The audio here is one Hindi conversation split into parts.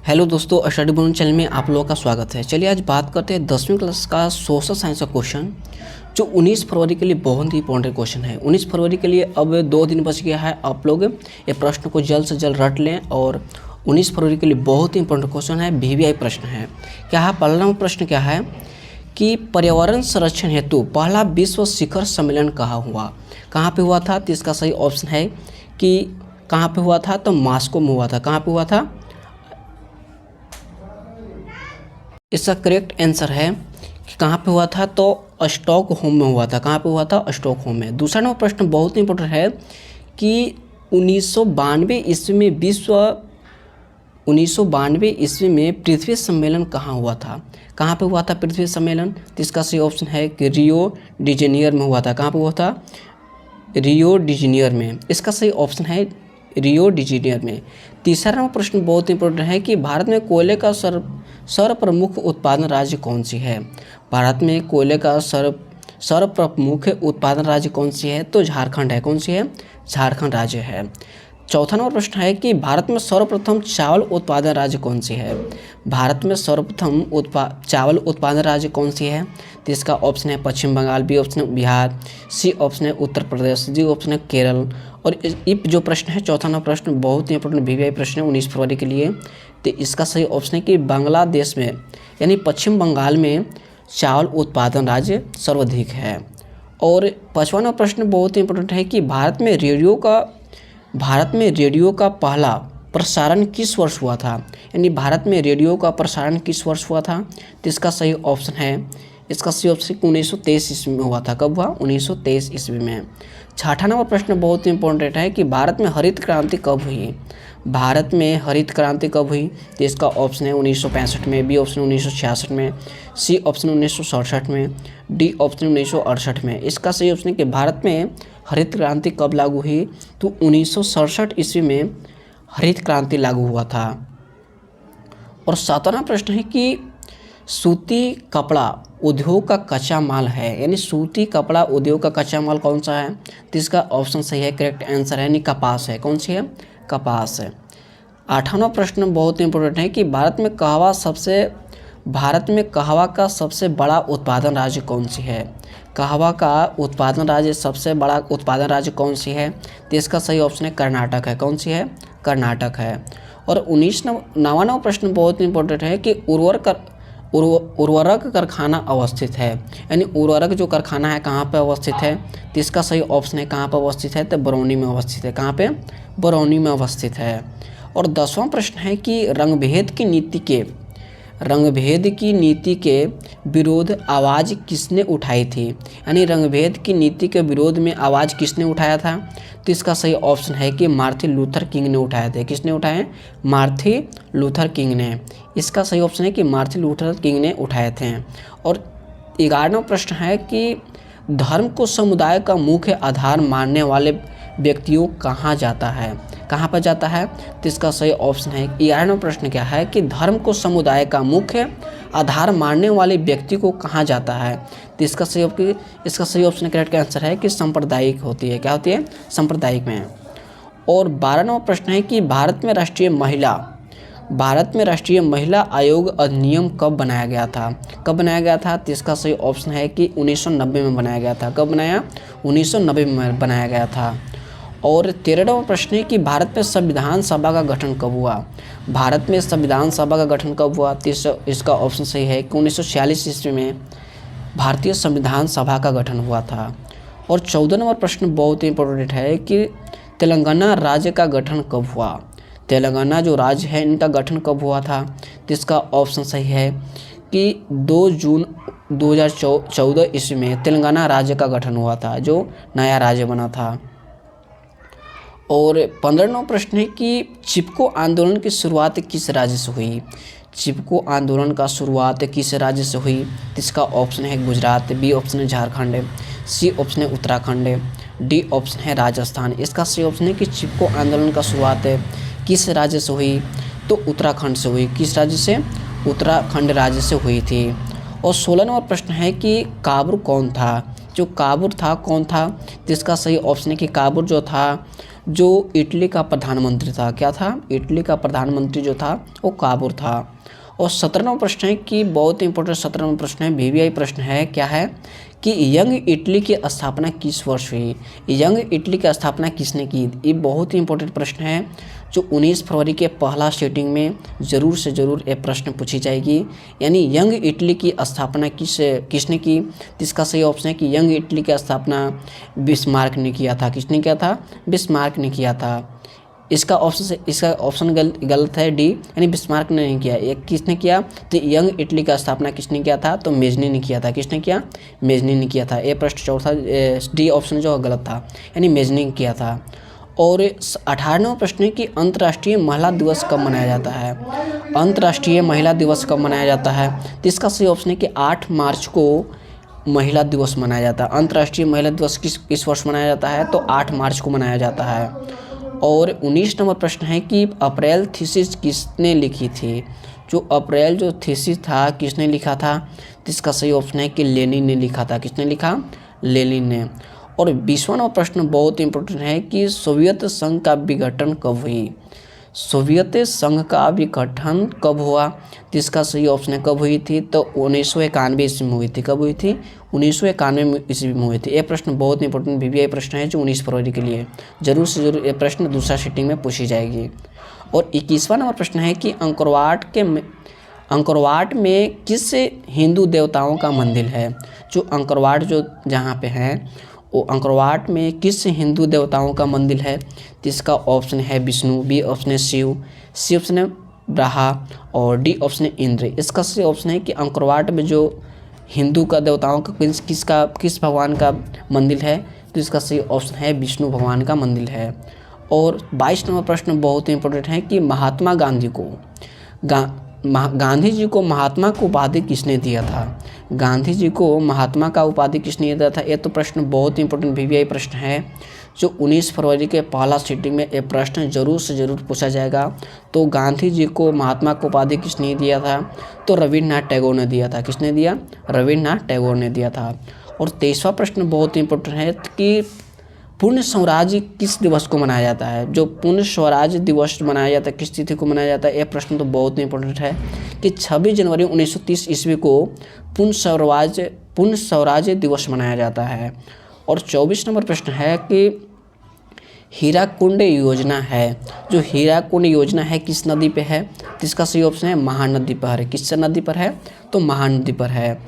हेलो दोस्तों, स्टडी बोन चैनल में आप लोगों का स्वागत है। चलिए आज बात करते हैं 10वीं क्लास का सोशल साइंस का क्वेश्चन जो 19 फरवरी के लिए बहुत ही इंपॉर्टेंट क्वेश्चन है। 19 फरवरी के लिए अब 2 दिन बच गया है। आप लोग ये प्रश्न को जल्द से जल्द रट लें और 19 फरवरी के लिए बहुत ही इंपॉर्टेंट क्वेश्चन है, वीवीआई प्रश्न है। क्या है पहला प्रश्न? क्या है कि पर्यावरण संरक्षण हेतु पहला विश्व शिखर सम्मेलन कहाँ हुआ? कहाँ पे हुआ था? तो इसका सही ऑप्शन है कि कहाँ पे हुआ था, तो मॉस्को में हुआ था। कहाँ पे हुआ था? इसका करेक्ट आंसर है कि कहाँ पे हुआ था, तो स्टॉकहोम में हुआ था। कहाँ पे हुआ था? स्टॉकहोम में। दूसरा नंबर प्रश्न बहुत इंपॉर्टेंट है कि 1992 ईस्वी में पृथ्वी सम्मेलन कहाँ हुआ था? कहाँ पे हुआ था पृथ्वी सम्मेलन? तो इसका सही ऑप्शन है कि रियो डी जेनियर में हुआ था। कहाँ पे हुआ था? रियो डी जेनियर में। इसका सही ऑप्शन है रियो डी जेनियर में। तीसरा नंबर प्रश्न बहुत इंपॉर्टेंट है कि भारत में कोयले का सर्वप्रमुख उत्पादन राज्य कौन सी है? भारत में कोयले का सर्वप्रमुख उत्पादन राज्य कौन सी है? तो झारखंड है। कौन सी है? झारखंड राज्य है। चौथा नंबर प्रश्न है कि भारत में सर्वप्रथम चावल उत्पादन राज्य कौन सी है? भारत में सर्वप्रथम चावल उत्पादन राज्य कौन सी है? तो इसका ऑप्शन है पश्चिम बंगाल, बी ऑप्शन है बिहार, सी ऑप्शन है उत्तर प्रदेश, डी ऑप्शन है केरल। और इस जो प्रश्न है चौथा नंबर प्रश्न बहुत ही इंपॉर्टेंट वीवीआई प्रश्न है 19 फरवरी के लिए। तो इसका सही ऑप्शन है कि बांग्लादेश में यानी पश्चिम बंगाल में चावल उत्पादन राज्य सर्वाधिक है। और पाँचवा नंबर प्रश्न बहुत ही इंपॉर्टेंट है कि भारत में रेडियो का पहला प्रसारण किस वर्ष हुआ था? यानी भारत में रेडियो का प्रसारण किस वर्ष हुआ था? तो इसका सही ऑप्शन है 1923 ईस्वी में हुआ था। कब हुआ? 1923 ईस्वी में। छठा नंबर प्रश्न बहुत इंपॉर्टेंट है कि भारत में हरित क्रांति कब हुई? भारत में हरित क्रांति कब हुई? तो इसका ऑप्शन है 1965 में, बी ऑप्शन 1966 में, सी ऑप्शन 1967 में, डी ऑप्शन 1968 में। इसका सही ऑप्शन है कि भारत में हरित क्रांति कब लागू हुई? तो 1967 ईस्वी में हरित क्रांति लागू हुआ था। और सातवां प्रश्न है कि सूती कपड़ा उद्योग का कच्चा माल है, यानी सूती कपड़ा उद्योग का कच्चा माल कौन सा है? तो इसका ऑप्शन सही है, करेक्ट आंसर है यानी कपास है। कौन सी है? कपास है। आठवां प्रश्न बहुत इंपॉर्टेंट है कि भारत में कहवा का सबसे बड़ा उत्पादन राज्य कौन सी है? कहवा का उत्पादन राज्य सबसे बड़ा उत्पादन राज्य कौन सी है? तो इसका सही ऑप्शन है कर्नाटक है। कौन सी है? कर्नाटक है। और 9वां प्रश्न बहुत इंपॉर्टेंट है कि उर्वरक कारखाना अवस्थित है, यानी उर्वरक जो कारखाना है कहाँ पर अवस्थित है? तो इसका सही ऑप्शन है कहाँ पर अवस्थित है? तो बरौनी में अवस्थित है। कहाँ पे? बरौनी में अवस्थित है। और 10वां प्रश्न है कि रंगभेद की नीति के विरोध आवाज़ किसने उठाई थी? यानी रंगभेद की नीति के विरोध में आवाज़ किसने उठाया था? तो इसका सही ऑप्शन है कि मार्टिन लूथर किंग ने उठाए थे। किसने उठाए? मार्टिन लूथर किंग ने। इसका सही ऑप्शन है कि मार्टिन लूथर किंग ने उठाए थे। और 11वां प्रश्न है कि धर्म को समुदाय का मुख्य आधार मानने वाले व्यक्तियों कहाँ जाता है? कहाँ पर जाता है? तो इसका सही ऑप्शन है 11वां प्रश्न क्या है कि धर्म को समुदाय का मुख्य आधार मानने वाले व्यक्ति को कहाँ जाता है? तो इसका सही ऑप्शन करेक्ट आंसर है कि सांप्रदायिक होती है। क्या होती है? सांप्रदायिक में। और 12वां प्रश्न है कि भारत में राष्ट्रीय महिला आयोग अधिनियम कब बनाया गया था? कब बनाया गया था? तो इसका सही ऑप्शन है कि 1990 में बनाया गया था। कब बनाया? 1990 में बनाया गया था। और 13वां प्रश्न है कि भारत में संविधान सभा का गठन कब हुआ? भारत में संविधान सभा का गठन कब हुआ? तो इसका ऑप्शन सही है कि 1946 ईस्वी में भारतीय संविधान सभा का गठन हुआ था। और 14वां प्रश्न बहुत इंपॉर्टेंट है कि तेलंगाना राज्य का गठन कब हुआ? तेलंगाना जो राज्य है इनका गठन कब हुआ था? तो इसका ऑप्शन सही है कि 2 जून 2014 ईस्वी में तेलंगाना राज्य का गठन हुआ था, जो नया राज्य बना था। और 15वां प्रश्न है कि चिपको आंदोलन की शुरुआत किस राज्य से हुई? चिपको आंदोलन का शुरुआत किस राज्य से हुई? तो इसका ऑप्शन है गुजरात, बी ऑप्शन है झारखंड, सी ऑप्शन है उत्तराखंड, डी ऑप्शन है राजस्थान। इसका सही ऑप्शन है कि चिपको आंदोलन का शुरुआत किस राज्य से हुई? तो उत्तराखंड से हुई। किस राज्य से? उत्तराखंड राज्य से हुई थी। और 16वां प्रश्न है कि काबुर कौन था? जो काबुर था कौन था? तो इसका सही ऑप्शन है कि काबुर जो था जो इटली का प्रधानमंत्री था, क्या था, इटली का प्रधानमंत्री जो था वो काबूर था। और 17वां प्रश्न है कि बहुत इंपॉर्टेंट 17वां प्रश्न है, वीवीआई प्रश्न है, क्या है कि यंग इटली की स्थापना किस वर्ष हुई। यंग इटली की स्थापना किसने की। ये बहुत ही इंपॉर्टेंट प्रश्न है जो 19 फरवरी के पहला सीटिंग में ज़रूर से ज़रूर ये प्रश्न पूछी जाएगी। यानी यंग इटली की स्थापना किसने की। इसका सही ऑप्शन है कि यंग इटली की स्थापना बिस्मार्क ने किया था। किसने किया था, बिस्मार्क ने किया था। इसका ऑप्शन गलत है, डी, यानी बिस्मार्क ने नहीं किया। एक किसने किया, तो यंग इटली का स्थापना किसने किया था, तो मेजनी ने किया था। किसने किया, मेजनी ने किया था। ये प्रश्न चौथा डी ऑप्शन जो गलत था, यानी मेजनी ने किया था। और 18वां प्रश्न है कि अंतर्राष्ट्रीय महिला दिवस कब मनाया जाता है। अंतर्राष्ट्रीय महिला दिवस कब मनाया जाता है, तो इसका सही ऑप्शन है कि 8 मार्च को महिला दिवस मनाया जाता है। अंतर्राष्ट्रीय महिला दिवस किस वर्ष मनाया जाता है, तो 8 मार्च को मनाया जाता है। और 19 नंबर प्रश्न है कि अप्रैल थीसिस किसने लिखी थी। जो अप्रैल जो थीसिस था किसने लिखा था, तो इसका सही ऑप्शन है कि लेनिन ने लिखा था। किसने लिखा, लेनिन ने। और 20वां नंबर प्रश्न बहुत इंपॉर्टेंट है कि सोवियत संघ का विघटन कब हुई। सोवियत संघ का विघटन कब हुआ, तो इसका सही ऑप्शन है कब हुई थी, तो 1991 ईस्वी में हुई थी। कब हुई थी, 1991 ईस्वी में हुई थी। ये प्रश्न बहुत इंपॉर्टेंट वीवीआई प्रश्न है जो 19 फरवरी के लिए जरूर से जरूर ये प्रश्न दूसरा सीटिंग में पूछी जाएगी। और 21वां नंबर प्रश्न है कि अंकोरवाट में किस हिंदू देवताओं का मंदिर है। जो अंकोरवाट जो जहाँ पे है वो अंकोरवाट में किस हिंदू देवताओं का मंदिर है, तो इसका ऑप्शन है विष्णु, बी ऑप्शन है शिव, सी ऑप्शन है ब्रहा और डी ऑप्शन है इंद्र। इसका सही ऑप्शन है कि अंकोरवाट में जो हिंदू का देवताओं का किस भगवान का मंदिर है, तो इसका सही ऑप्शन है विष्णु भगवान का मंदिर है। और 22 नंबर प्रश्न बहुत इंपॉर्टेंट है कि महात्मा गांधी जी को महात्मा को उपाधि किसने दिया था। गांधी जी को महात्मा का उपाधि किसने दिया था। ये तो प्रश्न बहुत इंपॉर्टेंट वीवीआई प्रश्न है जो 19 फरवरी के पहला सीटिंग में ये प्रश्न जरूर से जरूर पूछा जाएगा। तो गांधी जी को महात्मा को उपाधि किसने दिया था, तो रविन्द्रनाथ टैगोर ने दिया था। किसने दिया, रविन्द्रनाथ टैगोर ने दिया था। और 23वां प्रश्न बहुत इंपॉर्टेंट है कि पूर्ण स्वराज्य किस दिवस को मनाया जाता है। जो पूर्ण स्वराज्य दिवस मनाया जाता है किस तिथि को मनाया जाता है, यह प्रश्न तो बहुत इंपॉर्टेंट है कि 26 जनवरी 1930 ईस्वी को पूर्ण स्वराज्य दिवस मनाया जाता है। और 24 नंबर प्रश्न है कि हीराकुंड योजना है, जो हीराकुंड योजना है किस नदी पे है, तो इसका सही ऑप्शन है महानदी पर है। किस नदी पर है, तो महानदी पर है।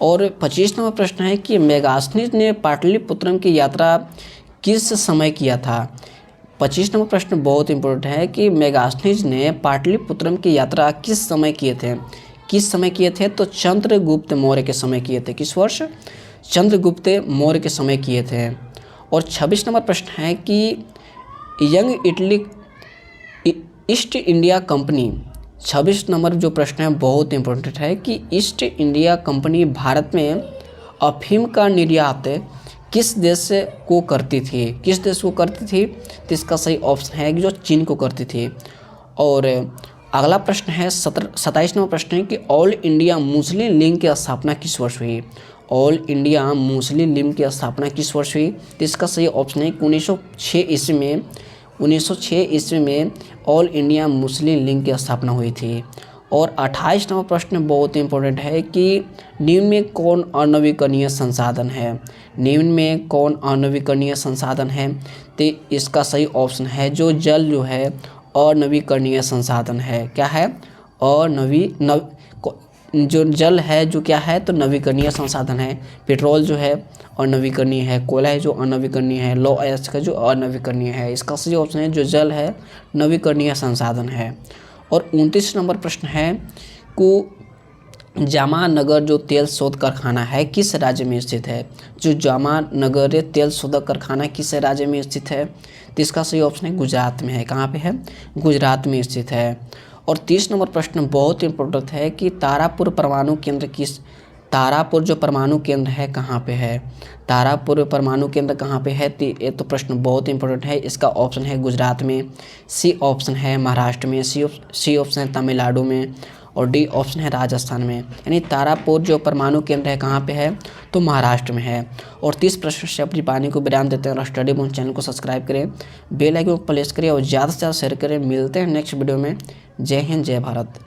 और 25 नंबर प्रश्न है कि मेगास्थनीज ने पाटलिपुत्रम की यात्रा किस समय किया था। 25 नंबर प्रश्न बहुत इंपॉर्टेंट है कि मेगास्थनीज ने पाटलिपुत्रम की यात्रा किस समय किए थे। किस समय किए थे, तो चंद्रगुप्त मौर्य के समय किए थे। किस वर्ष, चंद्रगुप्त मौर्य के समय किए थे। और 26 नंबर प्रश्न है कि young Italy east India company, 26 number जो प्रश्न है बहुत इंपॉर्टेंट है कि ईस्ट इंडिया कंपनी भारत में अफीम का निर्यात किस देश को करती थी। किस देश को करती थी, तो इसका सही ऑप्शन है कि जो चीन को करती थी। और अगला प्रश्न है 27 नंबर प्रश्न है कि ऑल इंडिया मुस्लिम लीग की स्थापना किस वर्ष हुई। ऑल इंडिया मुस्लिम लीग की स्थापना किस वर्ष हुई, तो इसका सही ऑप्शन है कि 1906 ईस्वी में ऑल इंडिया मुस्लिम लीग की स्थापना हुई थी। और 28 नंबर प्रश्न बहुत इंपॉर्टेंट है कि निम्न में कौन अनवीकरणीय संसाधन है। निम्न में कौन अनवीकरणीय संसाधन है, तो इसका सही ऑप्शन है जो जल जो है अनवीकरणीय संसाधन है। क्या है, जो जल है जो क्या है, तो नवीकरणीय संसाधन है। पेट्रोल जो है अनवीकरणीय है, कोयला है जो अनवीकरणीय है, लौ अयस्क का जो अनवीकरणीय है। इसका सही ऑप्शन है जो जल है नवीकरणीय संसाधन है। और 29 नंबर प्रश्न है को जामानगर जो तेल शोध कारखाना है किस राज्य में स्थित है। जो जामानगर तेल शोधक कारखाना किस राज्य में स्थित है, तो इसका सही ऑप्शन है गुजरात में है। कहाँ पे है, गुजरात में स्थित है। और 30 नंबर प्रश्न बहुत इंपॉर्टेंट है कि तारापुर परमाणु जो परमाणु केंद्र है कहाँ पे है। तारापुर परमाणु केंद्र कहाँ पे है, तो ये तो प्रश्न बहुत इंपॉर्टेंट है। इसका ऑप्शन है गुजरात में, सी ऑप्शन है महाराष्ट्र में, सी ऑप्शन है तमिलनाडु में और डी ऑप्शन है राजस्थान में। यानी तारापुर जो परमाणु केंद्र है कहाँ पे है, तो महाराष्ट्र में है। और 30 प्रश्न से अपनी वाणी को विराम देते हैं और स्टडी बूम चैनल को सब्सक्राइब करें, बेल आइकन को प्रेस करें और ज़्यादा से ज़्यादा शेयर करें। मिलते हैं नेक्स्ट वीडियो में। जय हिंद, जय भारत।